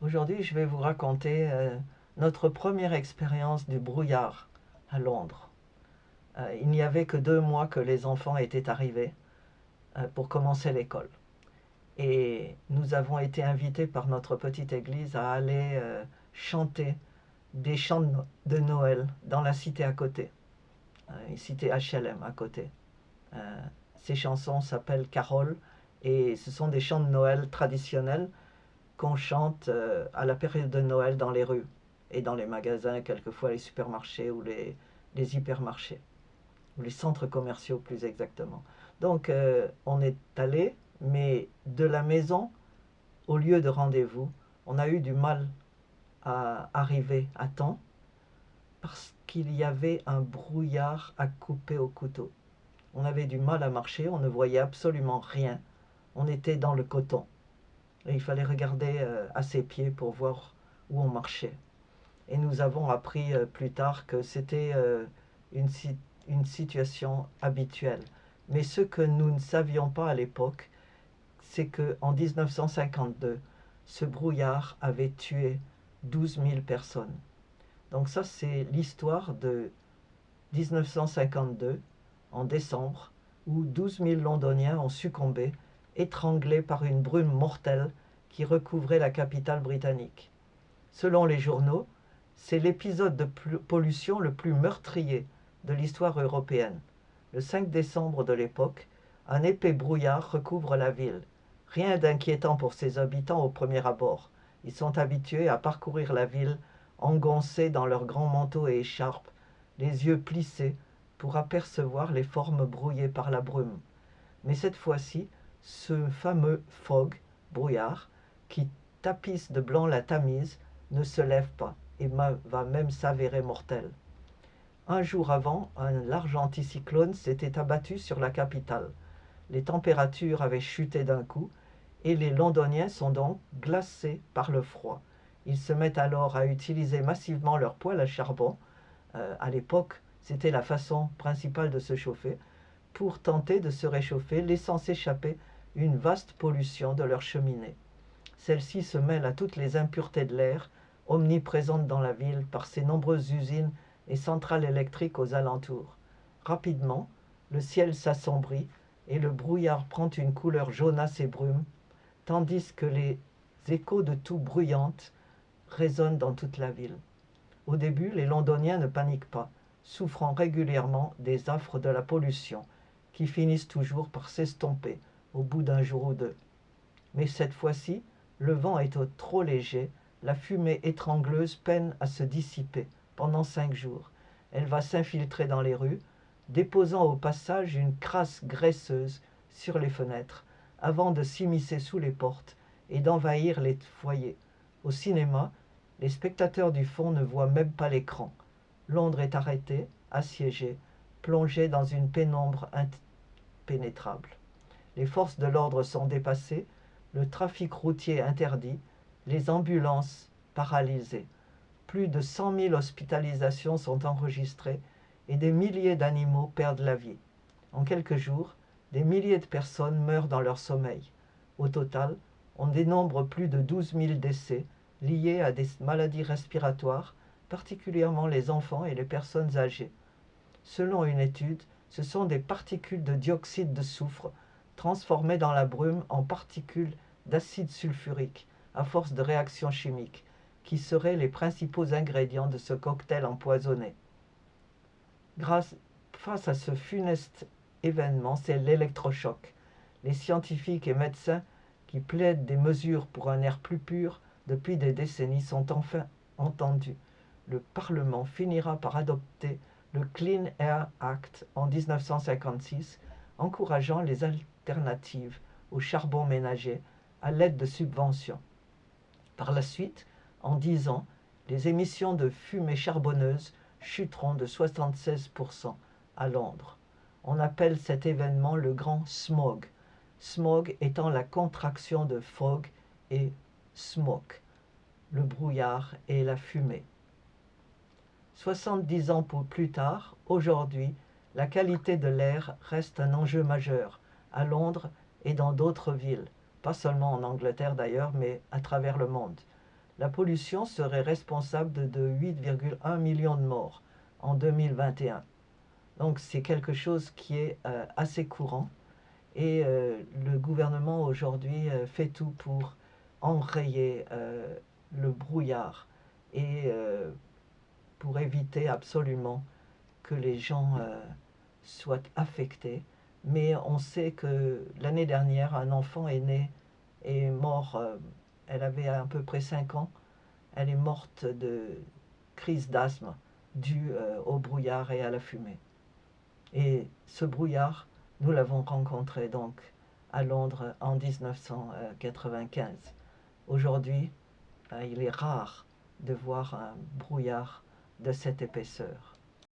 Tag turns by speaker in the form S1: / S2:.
S1: Aujourd'hui, je vais vous raconter notre première expérience du brouillard à Londres. Il n'y avait que 2 mois que les enfants étaient arrivés pour commencer l'école. Et nous avons été invités par notre petite église à aller chanter des chants de Noël dans la cité à côté, une cité HLM à côté. Euh, Ces chansons s'appellent Carol et ce sont des chants de Noël traditionnels qu'on chante à la période de Noël dans les rues et dans les magasins, quelquefois les supermarchés ou les hypermarchés, ou les centres commerciaux plus exactement. Donc on est allé, mais de la maison au lieu de rendez-vous, on a eu du mal à arriver à temps parce qu'il y avait un brouillard à couper au couteau. On avait du mal à marcher, on ne voyait absolument rien. On était dans le coton. Et il fallait regarder à ses pieds pour voir où on marchait. Et nous avons appris plus tard que c'était une, une situation habituelle. Mais ce que nous ne savions pas à l'époque, c'est qu'en 1952, ce brouillard avait tué 12 000 personnes. Donc ça, c'est l'histoire de 1952, en décembre, où 12 000 Londoniens ont succombé, étranglés par une brume mortelle qui recouvrait la capitale britannique. Selon les journaux, c'est l'épisode de pollution le plus meurtrier de l'histoire européenne. Le 5 décembre de l'époque, un épais brouillard recouvre la ville. Rien d'inquiétant pour ses habitants au premier abord. Ils sont habitués à parcourir la ville, engoncés dans leurs grands manteaux et écharpes, les yeux plissés pour apercevoir les formes brouillées par la brume. Mais cette fois-ci, ce fameux fog, brouillard, qui tapisse de blanc la Tamise, ne se lève pas et va même s'avérer mortel. Un jour avant, un large anticyclone s'était abattu sur la capitale. Les températures avaient chuté d'un coup et les Londoniens sont donc glacés par le froid. Ils se mettent alors à utiliser massivement leur poêle à charbon. À l'époque, c'était la façon principale de se chauffer pour tenter de se réchauffer, laissant s'échapper une vaste pollution de leur cheminée. Celle-ci se mêle à toutes les impuretés de l'air, omniprésentes dans la ville par ses nombreuses usines et centrales électriques aux alentours. Rapidement, le ciel s'assombrit et le brouillard prend une couleur jaunasse et brume, tandis que les échos de toux bruyantes résonnent dans toute la ville. Au début, les Londoniens ne paniquent pas, souffrant régulièrement des affres de la pollution, qui finissent toujours par s'estomper au bout d'un jour ou deux. Mais cette fois-ci, le vent est trop léger, la fumée étrangleuse peine à se dissiper pendant 5 jours. Elle va s'infiltrer dans les rues, déposant au passage une crasse graisseuse sur les fenêtres, avant de s'immiscer sous les portes et d'envahir les foyers. Au cinéma, les spectateurs du fond ne voient même pas l'écran. Londres est arrêtée, assiégée, plongée dans une pénombre impénétrable. Les forces de l'ordre sont dépassées, le trafic routier interdit, les ambulances paralysées. Plus de 100 000 hospitalisations sont enregistrées et des milliers d'animaux perdent la vie. En quelques jours, des milliers de personnes meurent dans leur sommeil. Au total, on dénombre plus de 12 000 décès liés à des maladies respiratoires, particulièrement les enfants et les personnes âgées. Selon une étude, ce sont des particules de dioxyde de soufre transformées dans la brume en particules d'acide sulfurique à force de réactions chimiques, qui seraient les principaux ingrédients de ce cocktail empoisonné. Face à ce funeste événement, c'est l'électrochoc. Les scientifiques et médecins qui plaident des mesures pour un air plus pur depuis des décennies sont enfin entendus. Le Parlement finira par adopter le Clean Air Act en 1956, encourageant les alternatives au charbon ménager à l'aide de subventions. Par la suite, en 10 ans, les émissions de fumée charbonneuse chuteront de 76% à Londres. On appelle cet événement le grand smog. Smog étant la contraction de fog et smoke, le brouillard et la fumée. 70 ans plus tard, aujourd'hui, la qualité de l'air reste un enjeu majeur à Londres et dans d'autres villes, pas seulement en Angleterre d'ailleurs, mais à travers le monde. la pollution serait responsable de 8,1 millions de morts en 2021. Donc c'est quelque chose qui est assez courant et le gouvernement aujourd'hui fait tout pour enrayer le brouillard et pour éviter absolument que les gens soient affectés. Mais on sait que l'année dernière, un enfant est mort, elle avait à peu près 5 ans, elle est morte de crise d'asthme due au brouillard et à la fumée. Et ce brouillard, nous l'avons rencontré donc à Londres en 1995. Aujourd'hui, il est rare de voir un brouillard de cette épaisseur.